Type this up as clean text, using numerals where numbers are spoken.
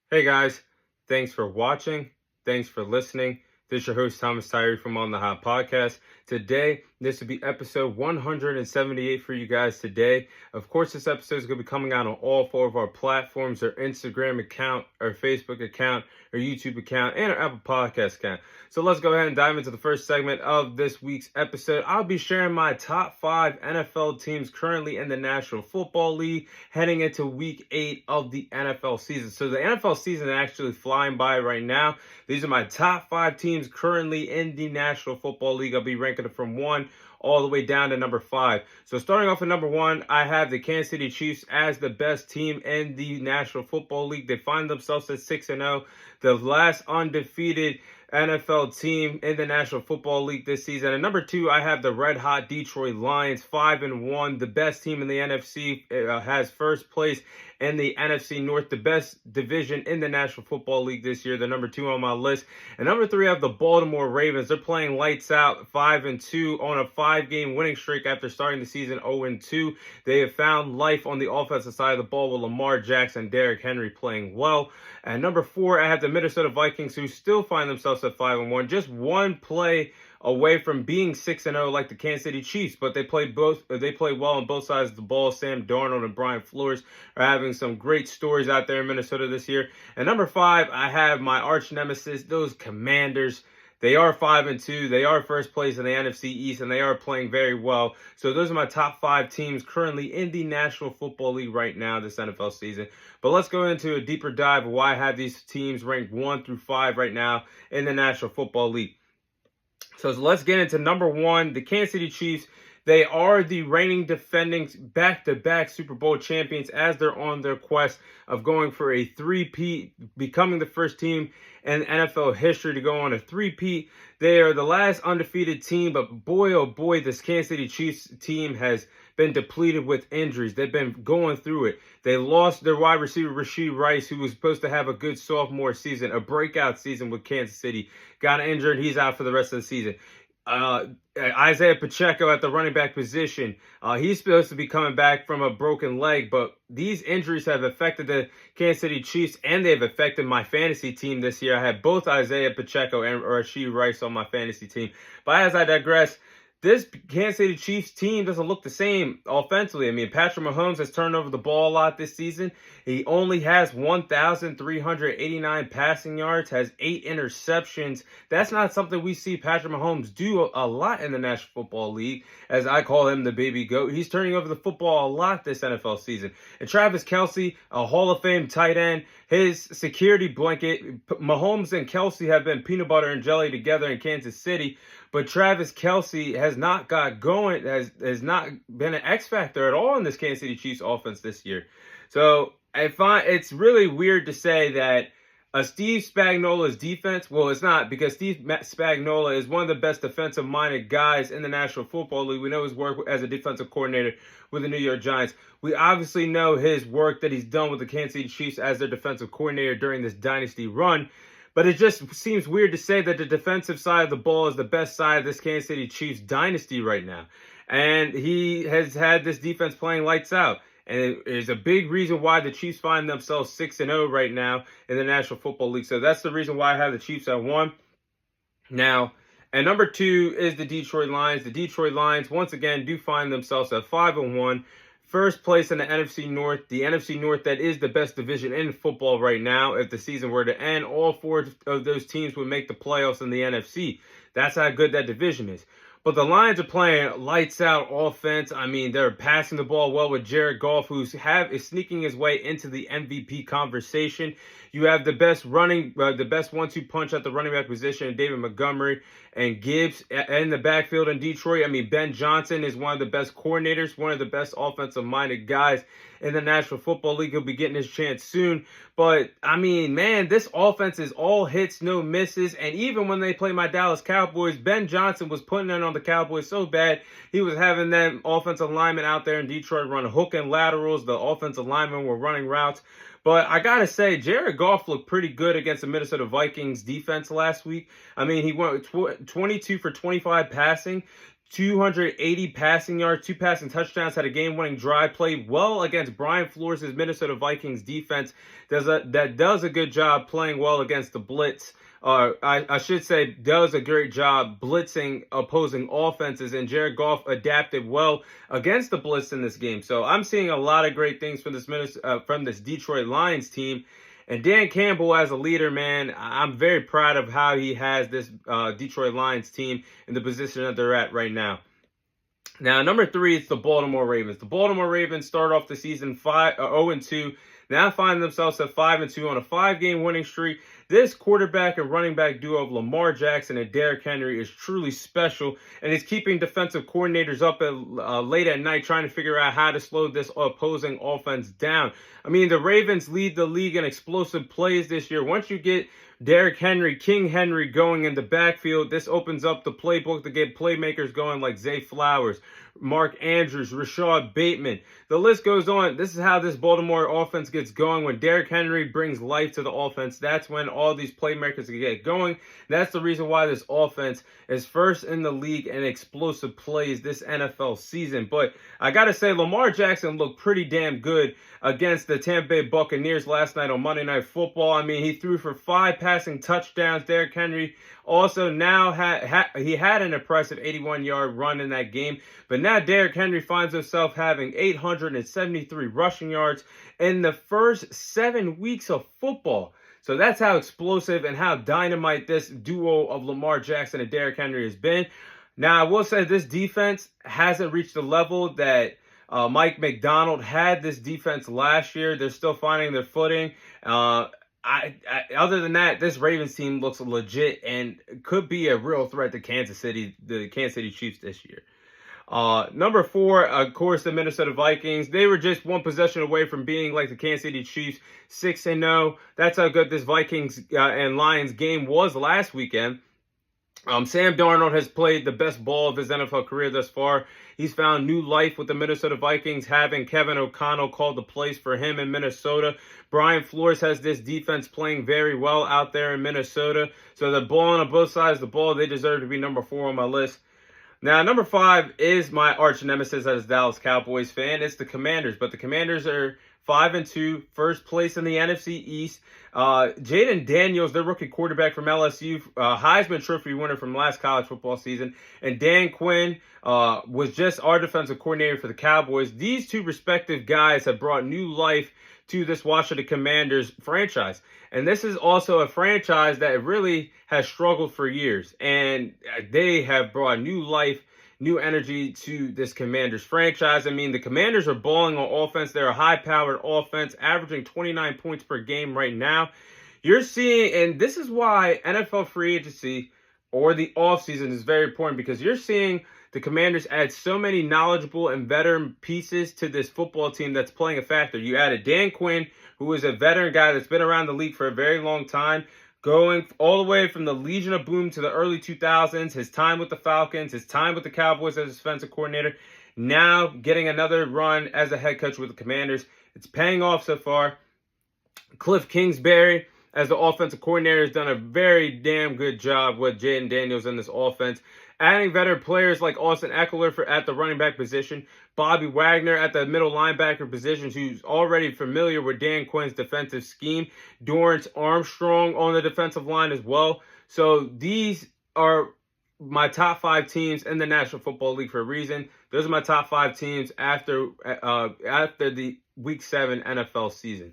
Hey guys, thanks for watching. Thanks for listening. This is your host, Thomas Tyree from On the Hot Podcast. Today, this will be episode 178 for you guys today. Of course, this episode is going to be coming out on all four of our platforms, our Instagram account, our Facebook account, our YouTube account, and our Apple Podcast account. So let's go ahead and dive into the first segment of this week's episode. I'll be sharing my top 5 NFL teams currently in the National Football League heading into week 8 of the NFL season. So the NFL season is actually flying by right now. These are my top 5 teams currently in the National Football League. I'll be ranking it from 1 all the way down to number 5. So starting off at number 1, I have the Kansas City Chiefs as the best team in the National Football League. They find themselves at 6-0, the last undefeated NFL team in the National Football League this season. At number 2, I have the red hot Detroit Lions, 5-1, the best team in the NFC, has first place in the NFC North, the best division in the National Football League this year. They're number 2 on my list. And number 3, I have the Baltimore Ravens. They're playing lights out, 5-2 on a 5-game winning streak after starting the season 0-2. They have found life on the offensive side of the ball with Lamar Jackson and Derrick Henry playing well. And number 4, I have the Minnesota Vikings, who still find themselves at 5-1, just one play away from being 6-0 like the Kansas City Chiefs, but they play well on both sides of the ball. Sam Darnold and Brian Flores are having some great stories out there in Minnesota this year. And number 5, I have my arch nemesis, those Commanders. They are 5-2. They are first place in the NFC East, and they are playing very well. So those are my top 5 teams currently in the National Football League right now this NFL season. But let's go into a deeper dive of why I have these teams ranked 1 through 5 right now in the National Football League. So let's get into number 1, the Kansas City Chiefs. They are the reigning defending back-to-back Super Bowl champions as they're on their quest of going for a three-peat, becoming the first team in NFL history to go on a three-peat. They are the last undefeated team, but boy, oh boy, this Kansas City Chiefs team has been depleted with injuries. They've been going through it. They lost their wide receiver, Rashee Rice, who was supposed to have a good sophomore season, a breakout season with Kansas City. Got injured. He's out for the rest of the season. Isaiah Pacheco at the running back position. He's supposed to be coming back from a broken leg, but these injuries have affected the Kansas City Chiefs, and they've affected my fantasy team this year. I had both Isaiah Pacheco and Rashee Rice on my fantasy team. But as I digress, this Kansas City Chiefs team doesn't look the same offensively. I mean, Patrick Mahomes has turned over the ball a lot this season. He only has 1,389 passing yards, has 8 interceptions. That's not something we see Patrick Mahomes do a lot in the National Football League, as I call him the baby goat. He's turning over the football a lot this NFL season. And Travis Kelce, a Hall of Fame tight end, his security blanket. Mahomes and Kelce have been peanut butter and jelly together in Kansas City, but Travis Kelce has not got going, has not been an X factor at all in this Kansas City Chiefs offense this year. So it's really weird to say that Steve Spagnuolo's defense, well, it's not, because Steve Spagnuolo is one of the best defensive-minded guys in the National Football League. We know his work as a defensive coordinator with the New York Giants. We obviously know his work that he's done with the Kansas City Chiefs as their defensive coordinator during this dynasty run. But it just seems weird to say that the defensive side of the ball is the best side of this Kansas City Chiefs dynasty right now. And he has had this defense playing lights out. And it is a big reason why the Chiefs find themselves 6-0 right now in the National Football League. So that's the reason why I have the Chiefs at 1. Now, and number 2 is the Detroit Lions. The Detroit Lions, once again, do find themselves at 5-1. First place in the NFC North. The NFC North, that is the best division in football right now. If the season were to end, all 4 of those teams would make the playoffs in the NFC. That's how good that division is. But the Lions are playing lights out offense. I mean, they're passing the ball well with Jared Goff, who's is sneaking his way into the MVP conversation. You have the best the best 1-2 punch at the running back position, David Montgomery and Gibbs in the backfield in Detroit. I mean, Ben Johnson is one of the best coordinators, one of the best offensive-minded guys in the National Football League. He'll be getting his chance soon. But, I mean, man, this offense is all hits, no misses. And even when they play my Dallas Cowboys, Ben Johnson was putting it on the Cowboys so bad, he was having them offensive linemen out there in Detroit run hook and laterals. The offensive linemen were running routes. But I got to say, Jared Goff looked pretty good against the Minnesota Vikings defense last week. I mean, he went 22 for 25 passing, 280 passing yards, 2 passing touchdowns, had a game-winning drive, played well against Brian Flores' Minnesota Vikings defense. That does a good job playing well against the blitz. I should say does a great job blitzing opposing offenses, and Jared Goff adapted well against the blitz in this game. So I'm seeing a lot of great things from this Detroit Lions team. And Dan Campbell as a leader, man, I'm very proud of how he has this Detroit Lions team in the position that they're at right now. Now, number 3 is the Baltimore Ravens. The Baltimore Ravens start off the season 0-2. Now find themselves at 5-2 on a 5-game winning streak. This quarterback and running back duo of Lamar Jackson and Derrick Henry is truly special, and it's keeping defensive coordinators up late at night trying to figure out how to slow this opposing offense down. I mean, the Ravens lead the league in explosive plays this year. Once you get Derrick Henry, King Henry going in the backfield, this opens up the playbook to get playmakers going like Zay Flowers, Mark Andrews, Rashad Bateman. The list goes on. This is how this Baltimore offense gets going. When Derrick Henry brings life to the offense, that's when all these playmakers get going. That's the reason why this offense is first in the league in explosive plays this NFL season. But I got to say, Lamar Jackson looked pretty damn good against the Tampa Bay Buccaneers last night on Monday Night Football. I mean, he threw for 5 passing touchdowns. Derrick Henry also now had an impressive 81-yard run in that game. But now Derrick Henry finds himself having 873 rushing yards in the first 7 weeks of football. So that's how explosive and how dynamite this duo of Lamar Jackson and Derrick Henry has been. Now, I will say this defense hasn't reached the level that Mike Macdonald had this defense last year. They're still finding their footing. Other than that, this Ravens team looks legit and could be a real threat to the Kansas City Chiefs this year. Number 4, of course, the Minnesota Vikings. They were just one possession away from being like the Kansas City Chiefs, 6-0. That's how good this Vikings and Lions game was last weekend. Sam Darnold has played the best ball of his NFL career thus far. He's found new life with the Minnesota Vikings, having Kevin O'Connell call the plays for him in Minnesota. Brian Flores has this defense playing very well out there in Minnesota. So the ball on both sides of the ball, they deserve to be number 4 on my list. Now, number 5 is my arch nemesis as a Dallas Cowboys fan. It's the Commanders, but the Commanders are 5-2, first place in the NFC East. Jaden Daniels, their rookie quarterback from LSU, Heisman Trophy winner from last college football season, and Dan Quinn was just our defensive coordinator for the Cowboys. These two respective guys have brought new life to this Washington Commanders franchise. And this is also a franchise that really has struggled for years. And they have brought new life, new energy to this Commanders franchise. I mean, the Commanders are balling on offense. They're a high-powered offense, averaging 29 points per game right now. You're seeing, and this is why NFL free agency or the offseason is very important, because you're seeing the Commanders add so many knowledgeable and veteran pieces to this football team that's playing a factor. You added Dan Quinn, who is a veteran guy that's been around the league for a very long time, going all the way from the Legion of Boom to the early 2000s, his time with the Falcons, his time with the Cowboys as a defensive coordinator, now getting another run as a head coach with the Commanders. It's paying off so far. Cliff Kingsbury, as the offensive coordinator, has done a very damn good job with Jaden Daniels in this offense. Adding veteran players like Austin Eckler at the running back position, Bobby Wagner at the middle linebacker position, who's already familiar with Dan Quinn's defensive scheme, Dorrance Armstrong on the defensive line as well. So these are my top 5 teams in the National Football League for a reason. Those are my top 5 teams after the Week 7 NFL season.